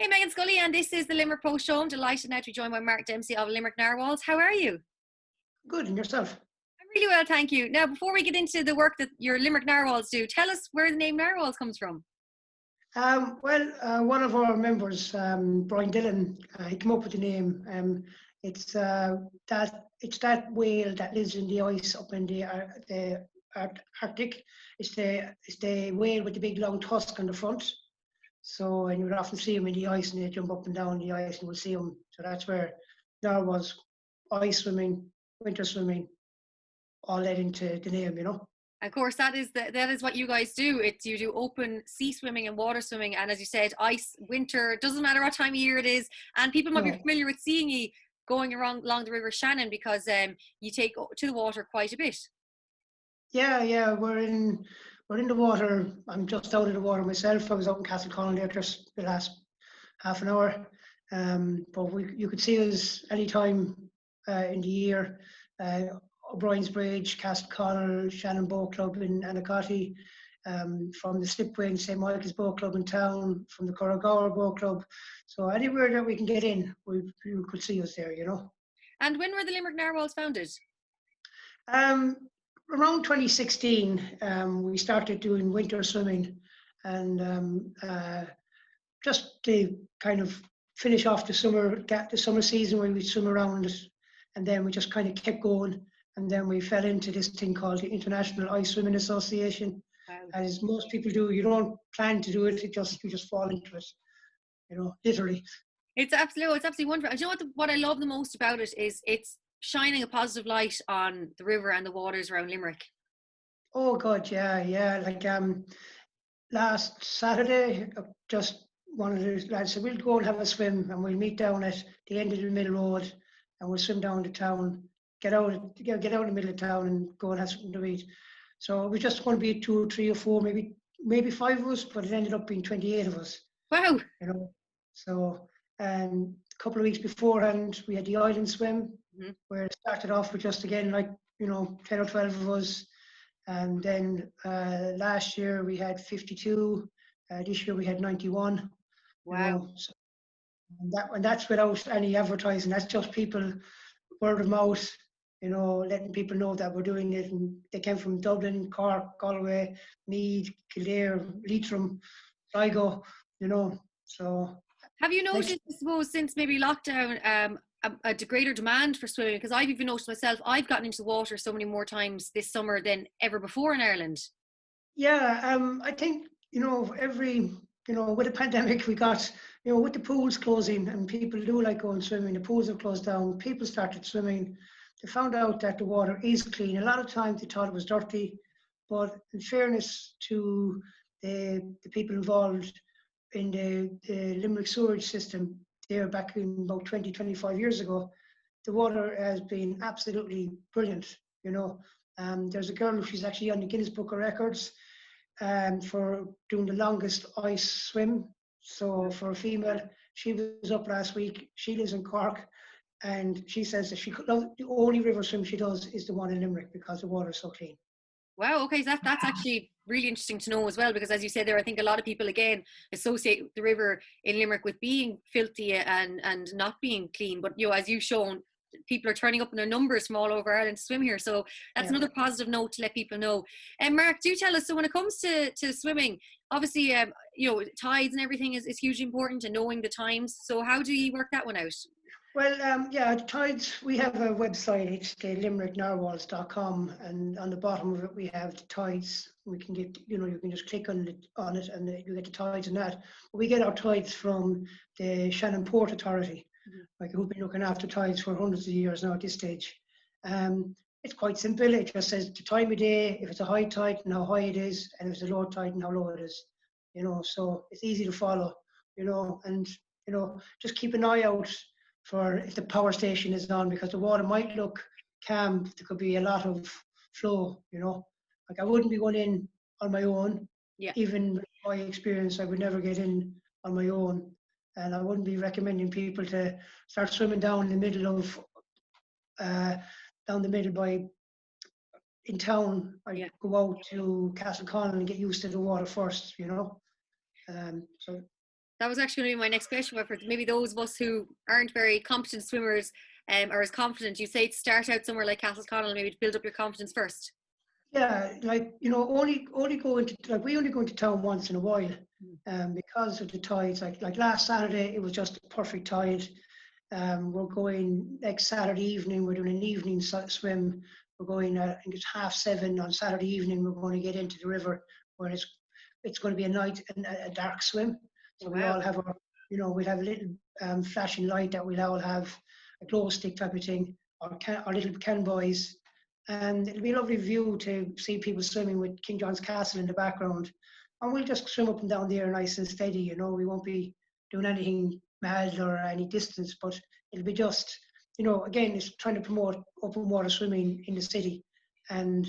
Hey, Meghann, Scully, and this is the Limerick Post Show. I'm delighted now to be joined by Mark Dempsey of Limerick Narwhals. How are you? Good, and yourself? I'm really well, thank you. Now, before we get into the work that your Limerick Narwhals do, tell us where the name Narwhals comes from. One of our members, Brian Dillon, he came up with the name. It's that whale that lives in the ice up in the Arctic. It's the whale with the big long tusk on the front. So, and you would often see them in the ice, and they jump up and down the ice, and you will see them. So that's where narwhals, ice swimming, winter swimming, all led into the name. Of course, that is what you guys do. You do open sea swimming and water swimming, and as you said, ice, winter, doesn't matter what time of year it is. And people might be No. familiar with seeing you going along the River Shannon because you take to the water quite a bit. Yeah, we're in the water. I'm just out of the water myself. I was out in Castleconnell there just the last half an hour. But you could see us anytime in the year. O'Brien's Bridge, Castleconnell, Shannon Boat Club in Anacotty, from the Slipway in St. Michael's Boat Club in town, from the Corrigower Boat Club. So anywhere that we can get in, you could see us there. And when were the Limerick Narwhals founded? Around 2016, we started doing winter swimming, and just to kind of finish off the summer season where we swim around it, and then we just kind of kept going, and then we fell into this thing called the International Ice Swimming Association. Wow. As most people do, you don't plan to do it; you just fall into it, literally. It's absolutely wonderful. And you know what I love the most about it is it's shining a positive light on the river and the waters around Limerick. Oh God, yeah. Like last Saturday, just one of the lads said, we'll go and have a swim, and we'll meet down at the end of the middle road, and we'll swim down to town, get out in the middle of town and go and have something to eat. So it was just going to be 2 or 3 or 4, maybe 5 of us, but it ended up being 28 of us. Wow. So a couple of weeks beforehand, we had the island swim, where it started off with just, again, 10 or 12 of us. And then last year we had 52. This year we had 91. Wow. And that's without any advertising. That's just people, word of mouth, letting people know that we're doing it. And they came from Dublin, Cork, Galway, Meath, Kildare, Leitrim, Sligo, so. Have you noticed, I suppose, since maybe lockdown, a greater demand for swimming? Because I've even noticed myself, I've gotten into the water so many more times this summer than ever before in Ireland. Yeah, I think, with the pandemic we got, with the pools closing, and people do like going swimming, the pools have closed down, people started swimming, they found out that the water is clean. A lot of times they thought it was dirty, but in fairness to the people involved in the Limerick sewage system, there back in about 25 years ago, the water has been absolutely brilliant. There's a girl, she's actually on the Guinness Book of Records for doing the longest ice swim. So for a female, she was up last week. She lives in Cork, and she says that the only river swim she does is the one in Limerick because the water is so clean. Wow, okay, that's actually really interesting to know as well, because as you said there, I think a lot of people, again, associate the river in Limerick with being filthy and not being clean. But, as you've shown, people are turning up in their numbers from all over Ireland to swim here. So that's another positive note to let people know. And Mark, do tell us, so when it comes to swimming, obviously, tides and everything is hugely important, and knowing the times. So how do you work that one out? Well, the tides, we have a website, it's the limericknarwhals.com, and on the bottom of it we have the tides. We can get, you can just click on it and you get the tides and that. We get our tides from the Shannon Port Authority, who've been looking after tides for hundreds of years now at this stage. It's quite simple. It just says the time of day, if it's a high tide and how high it is, and if it's a low tide and how low it is. So it's easy to follow, and just keep an eye out for if the power station is on, because the water might look calm, there could be a lot of flow. Like I wouldn't be going in on my own. Even with my experience, I would never get in on my own, and I wouldn't be recommending people to start swimming down the middle by in town. I go out to Castleconnell and get used to the water first. So That was actually going to be my next question. But for maybe those of us who aren't very competent swimmers, or as confident, you say to start out somewhere like Castleconnell, maybe to build up your confidence first. Yeah, like, only go into, like, we only go into town once in a while, because of the tides. Like last Saturday, it was just a perfect tide. We're going next Saturday evening. We're doing an evening swim. We're going, I think it's 7:30 on Saturday evening. We're going to get into the river where it's going to be a night and a dark swim. So we all have our, we'll have a little flashing light that we'll all have, a glow stick type of thing, our little can boys. And it'll be a lovely view to see people swimming with King John's Castle in the background. And we'll just swim up and down there nice and steady, we won't be doing anything mad or any distance, but it'll be just, again, it's trying to promote open water swimming in the city. And,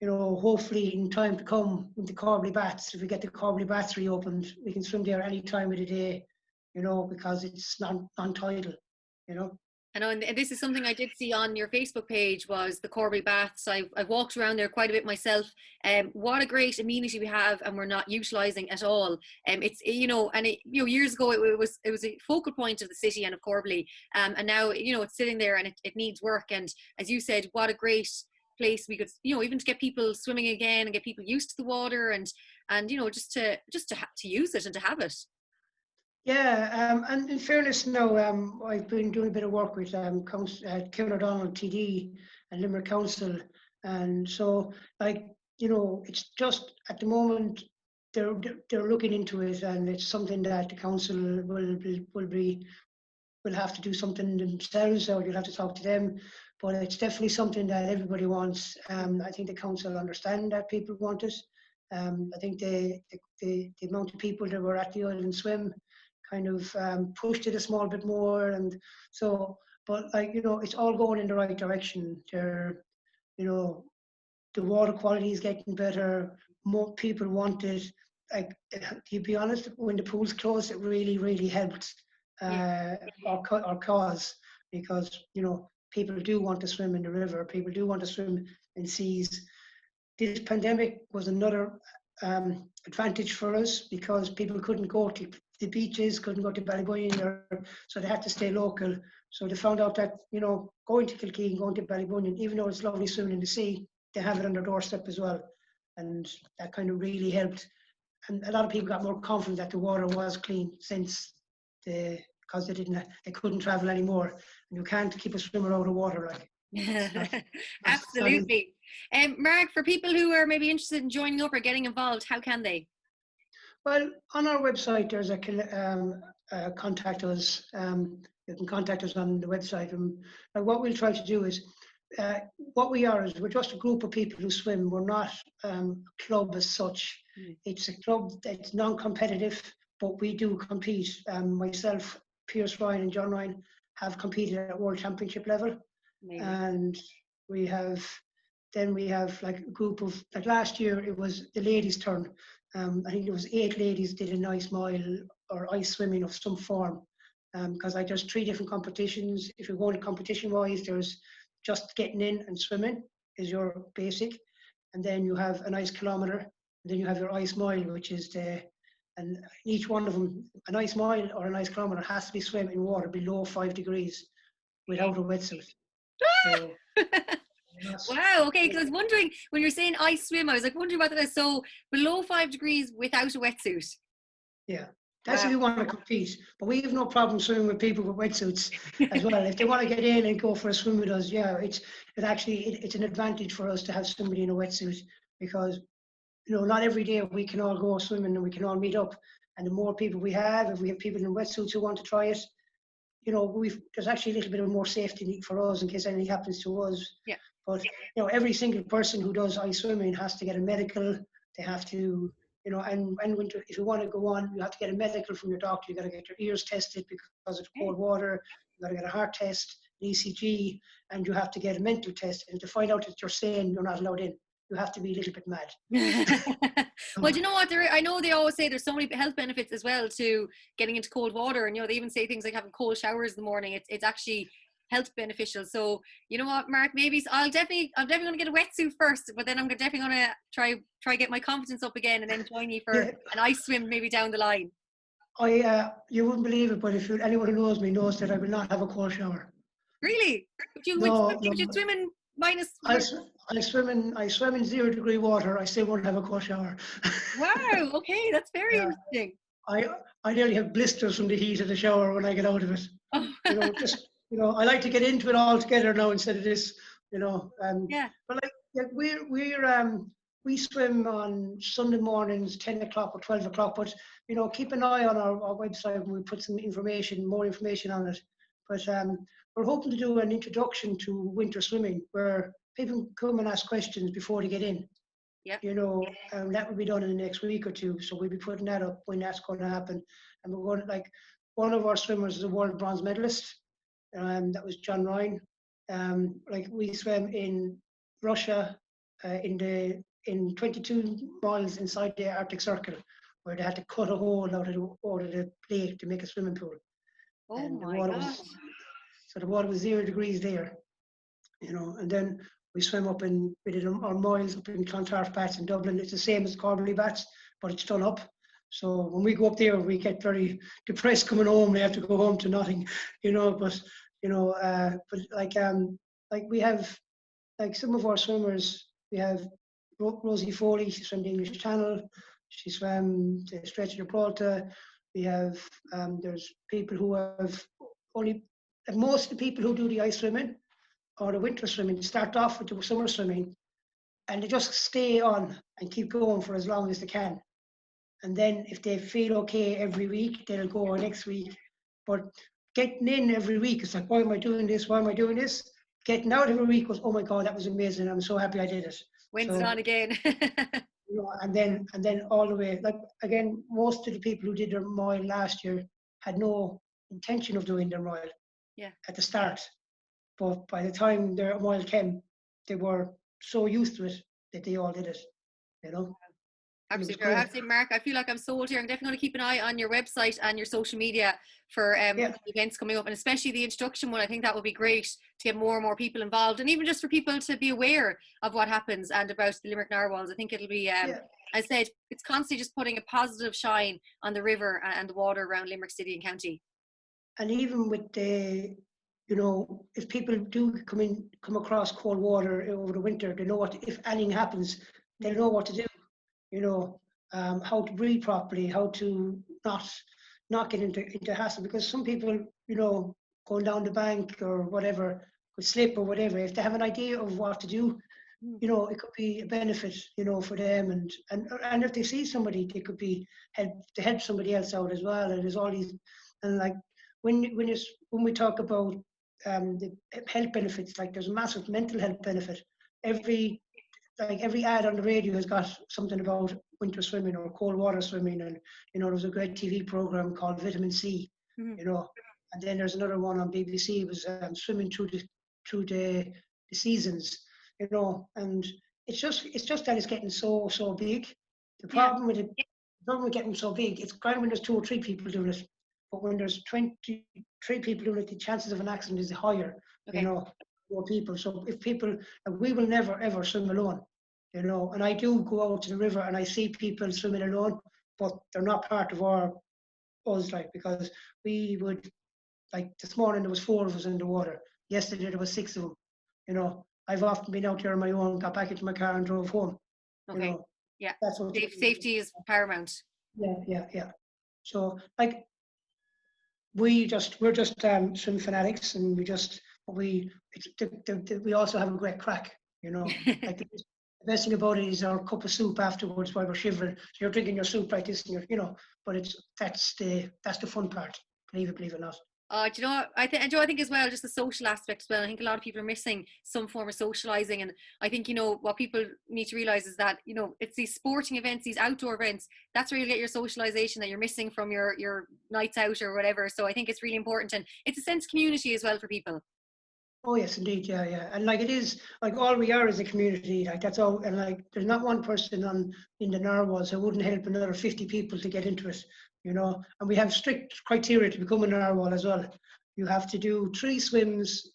hopefully in time to come with the Corbally Baths, if we get the Corbally Baths reopened, we can swim there any time of the day, because it's non-tidal, I know, and this is something I did see on your Facebook page, was the Corbally Baths. I've walked around there quite a bit myself. What a great amenity we have, and we're not utilising at all. It's years ago it was a focal point of the city and of Corbally, and now it's sitting there and it needs work. And as you said, what a great place we could even to get people swimming again and get people used to the water and just to use it and to have it. Yeah, and in fairness now, I've been doing a bit of work with Kieran O'Donnell, TD, and Limerick Council, and so it's just at the moment they're looking into it, and it's something that the council will have to do something themselves, or you'll have to talk to them. But it's definitely something that everybody wants. I think the council understand that people want it. I think the amount of people that were at the Island Swim kind of pushed it a small bit more, and so, but it's all going in the right direction. The water quality is getting better. More people want it. To be honest, when the pools closed, it really, really helped our cause, because people do want to swim in the river. People do want to swim in seas. This pandemic was another advantage for us, because people couldn't go to the beaches, couldn't go to Ballybunion, so they had to stay local. So they found out that going to Kilkeen, going to Ballybunion, even though it's lovely swimming in the sea, they have it on their doorstep as well, and that kind of really helped. And a lot of people got more confident that the water was clean because they couldn't travel anymore, and you can't keep a swimmer out of water Absolutely. Mark, for people who are maybe interested in joining up or getting involved, how can they? Well, on our website, there's a contact us. You can contact us on the website. And what we'll try to do is, we're just a group of people who swim. We're not a club as such. It's a club that's non-competitive, but we do compete. Myself, Pierce Ryan and John Ryan have competed at World Championship level. Amazing. And we have like a group of, like last year it was the ladies' turn. I think there was 8 ladies did an ice mile or ice swimming of some form, because there's 3 different competitions. If you're going to competition wise, there's just getting in and swimming is your basic, and then you have an ice kilometre, and then you have your ice mile, which is and each one of them, an ice mile or an ice kilometre, has to be swum in water below 5 degrees without a wetsuit. So, wow, okay, because I was wondering, when you're saying ice swim, I was wondering about that. So below 5 degrees without a wetsuit. Yeah, that's if you want to compete. But we have no problem swimming with people with wetsuits as well. If they want to get in and go for a swim with us, it's an advantage for us to have somebody in a wetsuit, because not every day we can all go swimming and we can all meet up. And the more people we have, if we have people in wetsuits who want to try it, there's actually a little bit of more safety for us in case anything happens to us. Yeah. But every single person who does ice swimming has to get a medical. They have to, and if you want to go on, you have to get a medical from your doctor. You got to get your ears tested because of cold water. You got to get a heart test, an ECG, and you have to get a mental test. And to find out that you're sane, you're not allowed in. You have to be a little bit mad. Well, you know what? I know they always say there's so many health benefits as well to getting into cold water, and they even say things like having cold showers in the morning. It's actually health beneficial. So you know what, Mark? Maybe I'm definitely going to get a wetsuit first, but then I'm definitely going to try get my confidence up again, and then join you for an ice swim maybe down the line. You wouldn't believe it, but if anyone who knows me knows that I will not have a cold shower. Really? Would you No, no. would you swim in minus? I swim in 0 degree water. I still won't have a cold shower. Wow. Okay, that's very Yeah, interesting. I I nearly have blisters from the heat of the shower when I get out of it. Oh, I like to get into it all together now instead of this. yeah. But like yeah, we swim on Sunday mornings, 10 o'clock or 12 o'clock. But keep an eye on our website when we put more information on it. But we're hoping to do an introduction to winter swimming where people come and ask questions before they get in. Yeah. That will be done in the next week or two. So we'll be putting that up when that's going to happen. And we're going to, like, one of our swimmers is a world bronze medalist. That was John Ryan. Like we swam in Russia in 22 miles inside the Arctic Circle, where they had to cut a hole out of the lake to make a swimming pool. Oh And the my water gosh. the water was 0 degrees there. And then we did our miles up in Clontarf Bats in Dublin. It's the same as Corbally Bats, but it's done up. So when we go up there, we get very depressed coming home. We have to go home to nothing, But like we have, like some of our swimmers, we have Rosie Foley. She swam the English Channel. She swam the Stretch of Gibraltar. We have there's people who have only. Most of the people who do the ice swimming or the winter swimming start off with the summer swimming, and they just stay on and keep going for as long as they can. And then if they feel okay every week, they'll go next week. But getting in every week, it's like, why am I doing this? Why am I doing this? Getting out every week was, oh my God, that was amazing. I'm so happy I did it. When's it on again? And then all the way, like, again, most of the people who did their mile last year had no intention of doing their mile at the start. But by the time their mile came, they were so used to it that they all did it, Absolutely. I have to say, Mark, I feel like I'm sold here. I'm definitely going to keep an eye on your website and your social media for events coming up, and especially the introduction one. I think that would be great to get more and more people involved, and even just for people to be aware of what happens and about the Limerick Narwhals. I think it'll be, as I said, it's constantly just putting a positive shine on the river and the water around Limerick City and County. And even with the, if people do come across cold water over the winter, they know what, if anything happens, they'll know what to do. How to breathe properly, how to not get into hassle, because some people, going down the bank or whatever, could slip or whatever. If they have an idea of what to do, it could be a benefit, for them, and if they see somebody, they could be help somebody else out as well. And there's all these, and like when we talk about the health benefits, like there's a massive mental health benefit. Every ad on the radio has got something about winter swimming or cold water swimming, and there was a great TV program called Vitamin C, and then there's another one on BBC. It was swimming through the seasons, and it's just that it's getting so big. The problem with getting so big, it's kind of when there's 2 or 3 people doing it, but when there's 23 people doing it, the chances of an accident is higher. More people. So if people, we will never ever swim alone, and I do go out to the river and I see people swimming alone, but they're not part of us, like, because we would, like, this morning there was 4 of us in the water. Yesterday there was 6 of them. I've often been out there on my own, got back into my car and drove home. That's what safety is paramount. Yeah. So, like, we're just swim fanatics, and we also have a great crack, like the best thing about it is our cup of soup afterwards while we're shivering. So you're drinking your soup like this, and but that's the fun part, believe it or not. Do you know what? I think as well, just the social aspect as well. I think a lot of people are missing some form of socializing, and I think what people need to realize is that it's these sporting events, these outdoor events. That's where you get your socialization that you're missing from your nights out or whatever. So I think it's really important, and it's a sense of community as well for people. Oh yes, indeed, yeah, and like it is, like, all we are is a community. Like, that's all, and like there's not one person in the Narwhals who wouldn't help another 50 people to get into it. And we have strict criteria to become a Narwhal as well. You have to do 3 swims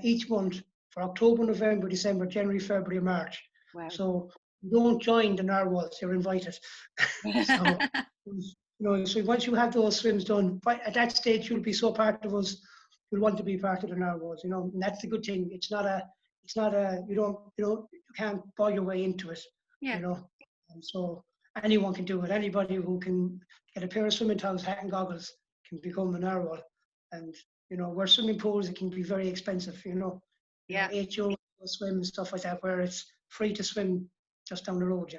each month for October, November, December, January, February, March. Wow. So don't join the Narwhals, you're invited. So So once you have those swims done, at that stage you'll be so part of us, you'll want to be part of the narwhals, and that's the good thing. You can't buy your way into it, Yeah. And so anyone can do it. Anybody who can get a pair of swimming trunks, hat and goggles can become a narwhal. And, where swimming pools, it can be very expensive, Yeah. €8 to swim and stuff like that, where it's free to swim just down the road,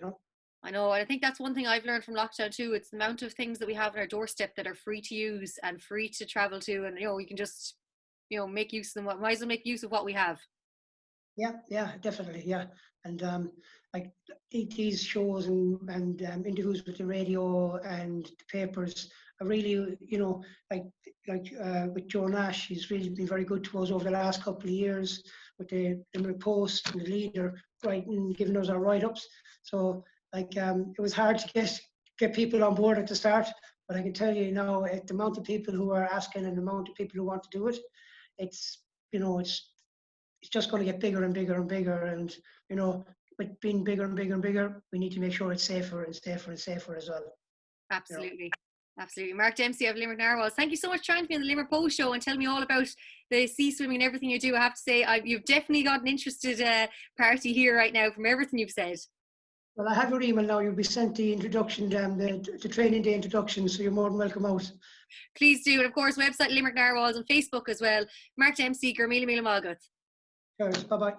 I know, and I think that's one thing I've learned from lockdown too. It's the amount of things that we have on our doorstep that are free to use and free to travel to, and we can just make use of them. Might as well make use of what we have. Yeah, definitely, yeah. And like these shows and interviews with the radio and the papers are really, with Joe Nash, he's really been very good to us over the last couple of years with the Post and the Leader writing, giving us our write-ups. So it was hard to get people on board at the start, but I can tell you now, the amount of people who are asking and the amount of people who want to do it, it's just going to get bigger and bigger and bigger. And, with being bigger and bigger and bigger, we need to make sure it's safer and safer and safer as well. Absolutely. Absolutely. Mark Dempsey of Limerick Narwhals, thank you so much for joining me on the Limerick Post Show and tell me all about the sea swimming and everything you do. I have to say, you've definitely got an interested party here right now from everything you've said. Well, I have your email now. You'll be sent the introduction, the training day introduction, so you're more than welcome out. Please do. And of course, website Limerick Narwhals and Facebook as well. Mark Dempsey, Gurmila Mila Malgath. Cheers. Bye-bye.